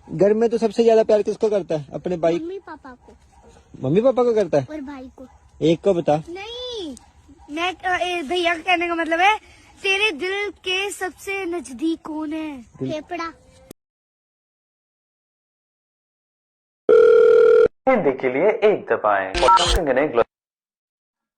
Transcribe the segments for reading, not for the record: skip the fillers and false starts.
घर में तो सबसे ज्यादा प्यार किसको करता है? अपने भाई, मम्मी पापा को। मम्मी पापा को करता है और भाई को। एक को बता। नहीं, मैं भैया का कहने का मतलब है तेरे दिल के सबसे नजदीक कौन है? फेफड़ा। हिंदी के लिए एक दबाएं।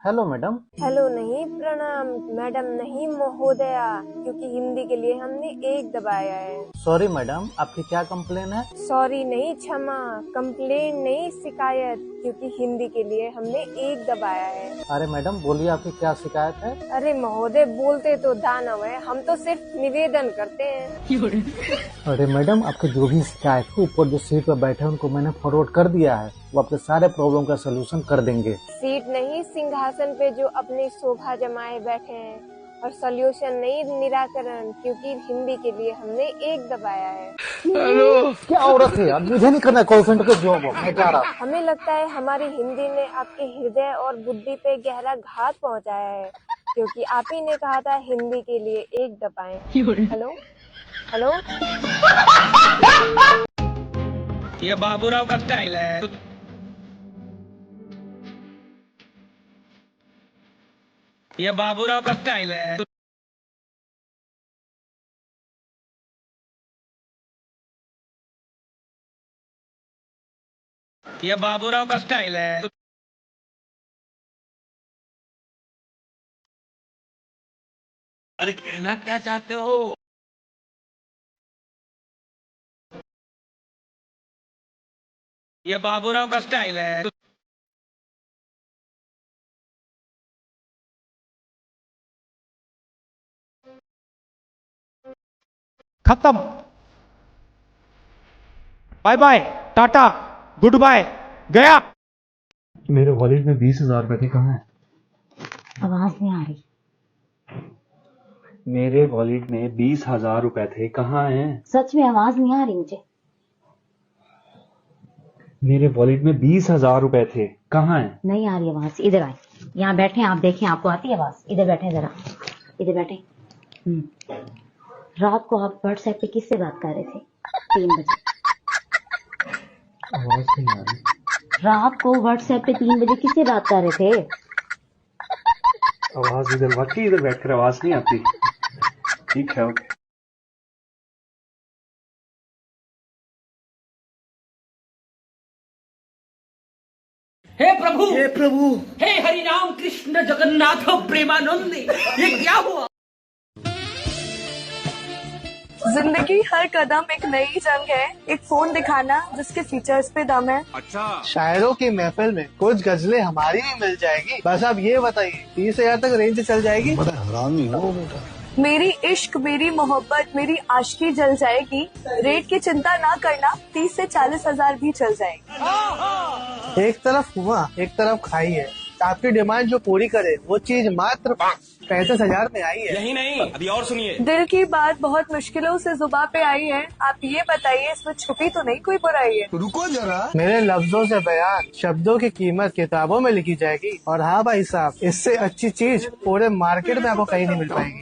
Hello madam. हेलो नहीं, प्रणाम मैडम नहीं, महोदया, क्योंकि हिंदी के लिए हमने एक दबाया है। सॉरी मैडम, आपकी क्या कंप्लेन है? सॉरी नहीं, क्षमा, कंप्लेन नहीं, शिकायत, क्योंकि हिंदी के लिए हमने एक दबाया है। अरे मैडम बोलिए, आपकी क्या शिकायत है? अरे महोदय, बोलते तो दानव है, हम तो सिर्फ निवेदन करते हैं। अरे मैडम, आपकी जो भी शिकायत है, ऊपर जो सीट पर बैठे हैं उनको मैंने फॉरवर्ड कर दिया है, वो आपके सारे प्रॉब्लम का सोल्यूशन कर देंगे। सीट नहीं, सिंहासन पे जो अपनी शोभा जमाए बैठे हैं, और सोल्यूशन नहीं, निराकरण, क्योंकि हिंदी के लिए हमने एक दबाया है। हेलो, क्या औरत है यार, मुझे नहीं करना कॉल सेंटर का जॉब, मैं जा रहा। हमें लगता है हमारी हिंदी ने आपके हृदय और बुद्धि पे गहरा घात पहुंचाया है, क्योंकि आप ही ने कहा था हिंदी के लिए एक दबाएं। हेलो हेलो, ये बाबूराव का स्टाइल है। ये बाबूराव का स्टाइल है। ये बाबूराव का स्टाइल है। अरे कहना क्या चाहते हो? ये बाबूराव का स्टाइल है। खत्म, बाय बाय, टाटा, गुड बाय, गया। मेरे वॉलेट में 20,000 रुपए थे, कहाँ है? आवाज नहीं आ रही। मेरे वॉलेट में 20,000 रुपए थे, कहाँ हैं? सच में आवाज नहीं आ रही मुझे। मेरे वॉलेट में 20,000 रुपए थे, कहाँ हैं? नहीं आ रही आवाज। इधर आए, यहाँ बैठे, आप देखें आपको आती है आवाज। इधर बैठे, जरा इधर बैठे। रात को आप व्हाट्सएप पे किससे बात कर रहे थे? 3 बजे। आवाज नहीं आ रही। रात को व्हाट्सएप पे 3 बजे किससे बात कर रहे थे? आवाज इधर, वाकई इधर बैठकर आवाज नहीं आती। ठीक है, ओके। हे प्रभु, हे प्रभु, हे हरि राम कृष्ण जगन्नाथ प्रेमानंद, ये क्या हुआ? जिंदगी हर कदम एक नई जंग है, एक फोन दिखाना जिसके फीचर्स पे दम है। शायरों की महफिल में कुछ गजलें हमारी भी मिल जाएगी, बस आप ये बताइए 30,000 तक रेंज चल जाएगी? बड़ा हरामी हो बेटा। मेरी इश्क, मेरी मोहब्बत, मेरी आशिकी जल जाएगी, रेट की चिंता ना करना, 30 से 40 हजार भी चल जाएगी। एक तरफ हुआ, एक तरफ खाई है, आपकी डिमांड जो पूरी करे वो चीज मात्र 35,000 में आई है। यही नहीं, अभी और सुनिए। दिल की बात बहुत मुश्किलों से जुबान पे आई है, आप ये बताइए इसमें छुपी तो नहीं कोई बुराई है? रुको जरा, मेरे लफ्जों से बयान, शब्दों की कीमत किताबों में लिखी जाएगी। और हाँ भाई साहब, इससे अच्छी चीज पूरे मार्केट में आपको कहीं नहीं मिल पाएगी।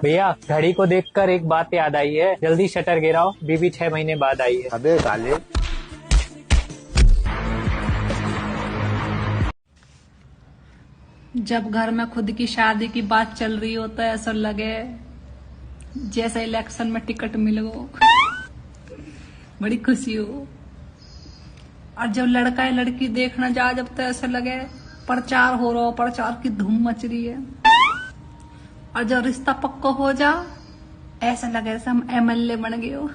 भैया, घड़ी को देखकर एक बात याद आई है, जल्दी शटर गिराओ, बीबी 6 महीने बाद आई है। अबे साले, जब घर में खुद की शादी की बात चल रही हो तो ऐसा लगे जैसे इलेक्शन में टिकट मिल गो, बड़ी खुशी हो। और जब लड़का या लड़की देखना जा, जब तो ऐसा लगे प्रचार हो रहा हो, प्रचार की धूम मच रही है। और जब रिश्ता पक्का हो जा, ऐसा लगे जैसे हम MLA बन गए हो।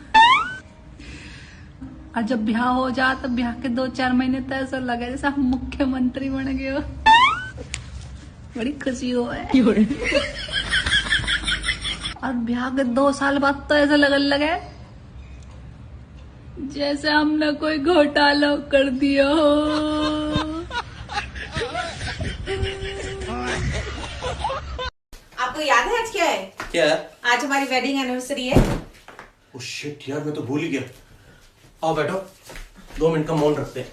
और जब ब्याह हो जा, तो ब्याह के 2-4 महीने तो ऐसा लगे जैसे हम मुख्यमंत्री बन गए हो, बड़ी खुशी हो है। और ब्याह के 2 साल बाद तो ऐसा लगने लगे जैसे हमने कोई घोटाला कर दिया हो। आपको याद है आज क्या है? क्या? आज हमारी वेडिंग एनिवर्सरी है। ओह शिट यार, मैं तो भूल ही गया। आओ बैठो, 2 मिनट का मौन रखते हैं।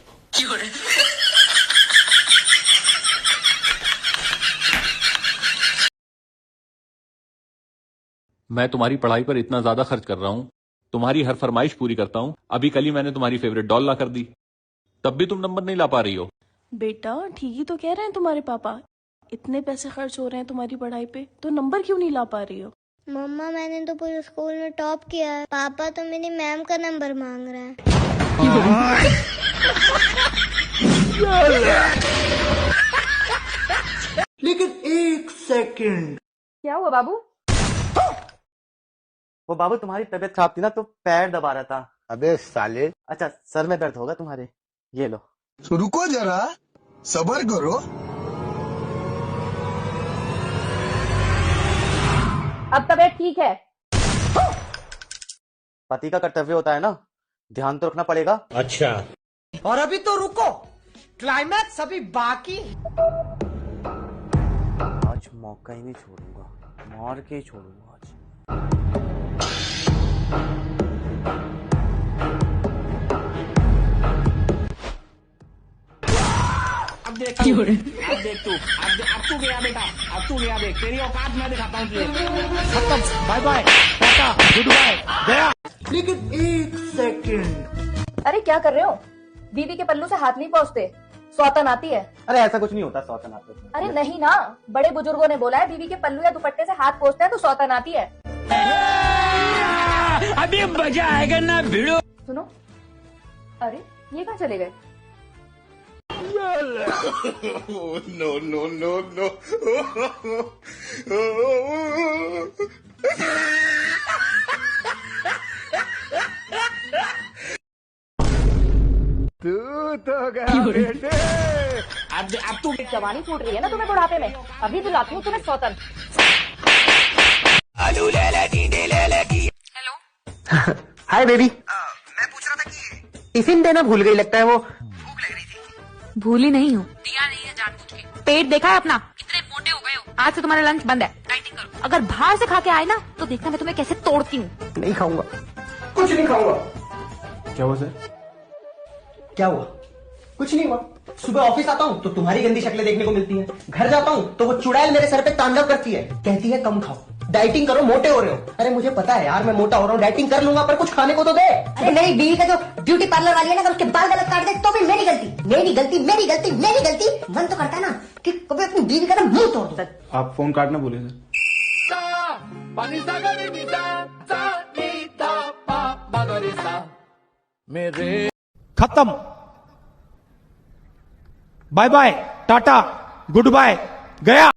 मैं तुम्हारी पढ़ाई पर इतना ज्यादा खर्च कर रहा हूँ, तुम्हारी हर फरमाइश पूरी करता हूँ। अभी कल ही मैंने तुम्हारी फेवरेट डॉल ला कर दी, तब भी तुम नंबर नहीं ला पा रही हो। बेटा ठीक ही तो कह रहे हैं तुम्हारे पापा, इतने पैसे खर्च हो रहे हैं तुम्हारी पढ़ाई पे, तो नंबर क्यों नहीं ला पा रही हो? मम्मा मैंने तो पूरे स्कूल में टॉप किया है, पापा तो मेरी मैम का नंबर मांग रहा है। लेकिन एक सेकंड, क्या हुआ बाबू? वो बाबू तुम्हारी तबीयत खराब थी ना, तो पैर दबा रहा था। अबे साले। अच्छा सर में दर्द होगा तुम्हारे, ये लो। रुको जरा, सब्र करो। अब तबीयत ठीक है? पति का कर्तव्य होता है ना, ध्यान तो रखना पड़ेगा। अच्छा, और अभी तो रुको, क्लाइमैक्स अभी बाकी। आज मौका ही नहीं छोड़ूंगा, मार के ही छोड़ूंगा आज। अब देख तू, अब तू गया बेटा, अब तू गया, देख तेरी औकात मैं दिखाता हूँ तुझे। खत्म, बाय बाय, टाटा, गुड बाय, गया। लेकिन एक सेकंड। अरे क्या कर रहे हो? बीवी के पल्लू से हाथ नहीं पहुँचते, सौतन आती है। अरे ऐसा कुछ नहीं होता सौतन आते। अरे नहीं ना, बड़े बुजुर्गों ने बोला है बीवी के पल्लू या दुपट्टे से हाथ पहुँचते हैं तो सौतन आती है। अभी मजा आएगा ना भिड़ो। सुनो, अरे ये कहाँ चले गए? No, no, no, no. तू तो गया बेटे। अब तू जवानी फूट रही है ना तुम्हें बुढ़ापे में, अभी दिलाती हूँ तुम्हें सौतन। Hello hi baby. मैं पूछ रहा था कि टिफिन देना भूल गई लगता है। वो भूली नहीं हूँ, दिया नहीं है जानबूझ के। पेट देखा है अपना, इतने मोटे हो गए हो। आज से तुम्हारा लंच बंद है, डाइटिंग करो। अगर बाहर से खा के आए ना तो देखना मैं तुम्हें कैसे तोड़ती हूँ। नहीं खाऊंगा, कुछ नहीं खाऊंगा। क्या हुआ सर? क्या हुआ? कुछ नहीं हुआ। सुबह ऑफिस आता हूँ तो तुम्हारी गंदी शक्लें देखने को मिलती हैं। घर जाता हूँ तो वो चुड़ैल मेरे सर पे तांडव करती है, कहती है कम खाओ, डाइटिंग करो, मोटे हो रहे हो। अरे मुझे पता है यार मैं मोटा हो रहा हूँ, डाइटिंग कर लूंगा, पर कुछ खाने को तो दे। अरे मेरी बीवी का जो ब्यूटी पार्लर वाली है ना, अगर उसके बाल गलत काट दे तो भी मेरी गलती, मेरी गलती, मेरी गलती, मेरी गलती। मन तो करता है ना कि कभी अपनी बीवी का ना मुंह तोड़ दो। आप फोन काटना बोले सर। मेरे खत्म, बाय बाय, टाटा, गुड बाय, गया।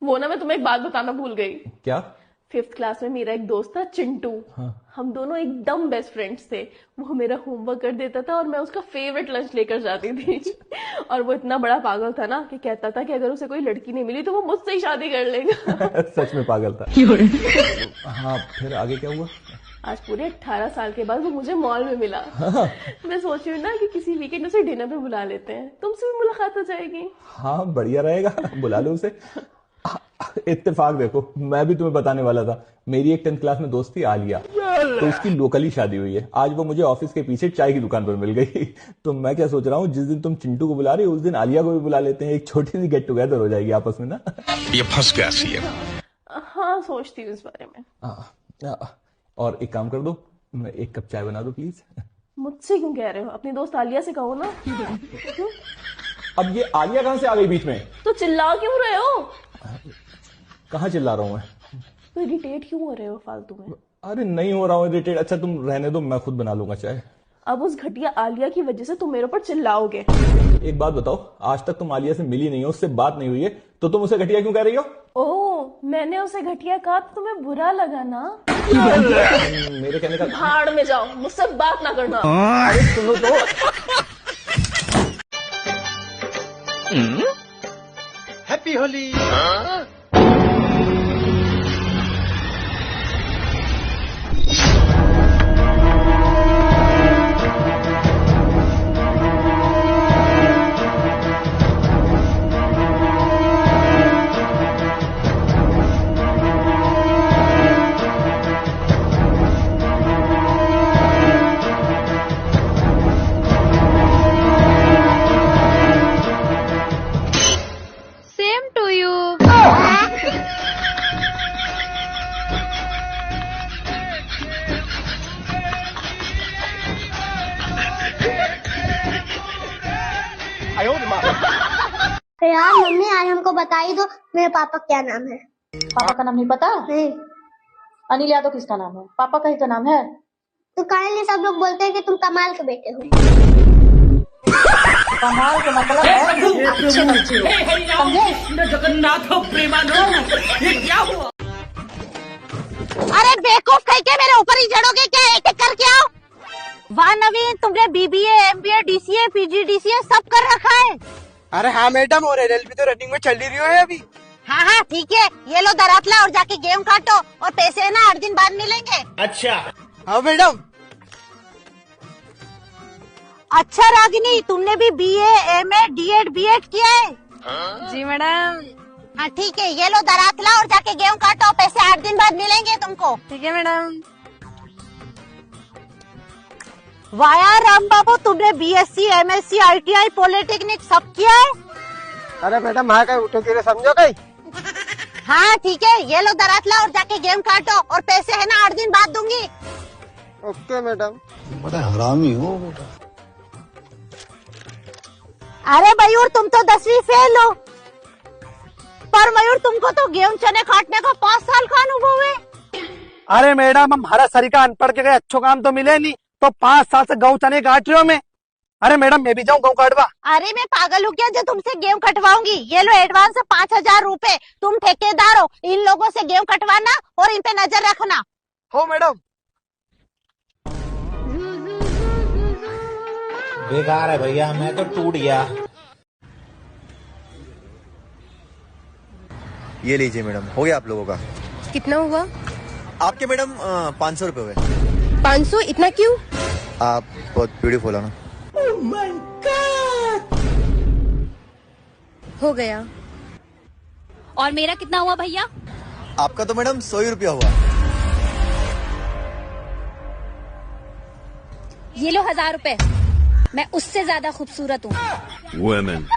वो ना मैं तुम्हें एक बात बताना भूल गई। क्या? 5th क्लास में मेरा एक दोस्त था चिंटू। हाँ। हम दोनों एकदम बेस्ट फ्रेंड्स थे। वो मेरा होमवर्क कर देता था और मैं उसका फेवरेट लंच लेकर जाती थी। और वो इतना बड़ा पागल था ना कि कहता था कि अगर उसे कोई लड़की नहीं मिली तो वो मुझसे ही शादी कर लेगा। सच में पागल था। हाँ, फिर आगे क्या हुआ? आज पूरे 18 साल के बाद वो मुझे मॉल में मिला। मैं सोच रही हूँ ना कि किसी वीकेंड उसे डिनर पे बुला लेते हैं, तुमसे भी मुलाकात हो जाएगी। हाँ बढ़िया रहेगा, बुला लो उसे। इत्तेफाक देखो, मैं भी तुम्हें बताने वाला था, मेरी एक 10th क्लास में दोस्त थी आलिया, तो उसकी लोकली शादी हुई है। आज वो मुझे ऑफिस के पीछे चाय की दुकान पर मिल गई। तो मैं क्या सोच रहा हूँ, जिस दिन तुम चिंटू को बुला रही हो उस दिन आलिया को भी बुला लेते हैं, एक छोटी सी गेट टुगेदर हो जाएगी आपस में ना। ये फंस गया सी है। हाँ सोचती हूँ इस बारे में। और एक काम कर दो, एक कप चाय बना दो प्लीज। मुझसे क्यों कह रहे हो, अपनी दोस्त आलिया से कहो ना। अब ये आलिया कहाँ से आ गई बीच में? तो चिल्ला क्यों रहे हो? कहाँ चिल्ला रहा हूँ मैं? तो इरिटेट क्यों हो रहे हो फालतू में? अरे नहीं हो रहा हूँ इरिटेट। अच्छा तुम रहने दो, मैं खुद बना लूंगा चाय। अब उस घटिया आलिया की वजह से तुम मेरे ऊपर चिल्लाओगे। एक बात बताओ, आज तक तुम आलिया से मिली नहीं हो, उससे बात नहीं हुई है, तो तुम उसे घटिया क्यों कह रही हो? ओह, मैंने उसे घटिया कहा तो तुम्हें बुरा लगा ना? मेरे कहने का भाड़ में जाओ, मुझसे बात ना करना। अरे सुनो तो। Happy Holi. Same to you. यार मम्मी आज हमको बता ही दो मेरे पापा क्या नाम है। पापा का नाम नहीं पता? नहीं। अनिल यादव किसका नाम है? पापा का ही तो नाम है। तो काहे सब लोग बोलते हैं कि तुम कमाल के बेटे हो। कमाल का मतलब है अच्छे बच्चे हो, समझे? जगन्नाथ प्रेमानंद, ये क्या हुआ? अरे बेवकूफ कह के मेरे ऊपर ही जड़ोगे क्या? एक एक करके आओ। वाह नवीन, तुमने बीबीए, एमबीए, डीसीए, पीजीडीसीए सब कर रखा है। अरे हाँ मैडम, और एलएलबी तो रनिंग में चल ही रही है अभी। हाँ हाँ ठीक है, ये लो दरातला और जाके गेम काटो और पैसे ना 8 दिन बाद मिलेंगे। अच्छा हाँ मैडम। अच्छा रागिनी, तुमने भी बीए, एमए, डीएड, बीएड किया है? जी मैडम। हाँ ठीक है, ये लो दरातला और जाके गेम काटो, पैसे 8 दिन बाद मिलेंगे तुमको। ठीक है मैडम। वाया राम बाबू, तुमने बीएससी, एमएससी, आईटीआई, पॉलिटेक्निक सब किया है? अरे मैडम हाँ कहीं उठो के समझो कहीं। हाँ ठीक है, ये लो दरातला और जाके गेम काटो और पैसे है ना 8 दिन बाद दूंगी। Okay madam. बड़ा हरामी हो बेटा। अरे मयूर, तुम तो 10वीं फेल हो, पर मयूर तुमको तो गेहूं चने काटने का 5 साल का अनुभव है। अरे मैडम, हम हरा सरीका अनपढ़ के गए, अच्छो काम तो मिले नहीं, तो 5 साल से गेहूं चने काट रही हूँ मैं। अरे मैडम मैं भी जाऊँ गेहूं काटवा? अरे मैं पागल हूँ क्या जो तुमसे गेहूं कटवाऊंगी? ये लो एडवांस 5000 रूपए, तुम ठेकेदार हो, इन लोगों से गेहूं कटवाना और इन पे नजर रखना। हो मैडम। बेकार है भैया, मैं तो टूट गया। ये लीजिए मैडम, हो गया आप लोगों का। कितना हुआ? आपके मैडम 500 रुपए हुए। 500? इतना क्यों? आप बहुत ब्यूटीफुल हो ना। Oh my God! हो गया। और मेरा कितना हुआ भैया? आपका तो मैडम 100 ही रुपया हुआ। ये लो 1000 रुपए, मैं उससे ज्यादा खूबसूरत हूँ। Women.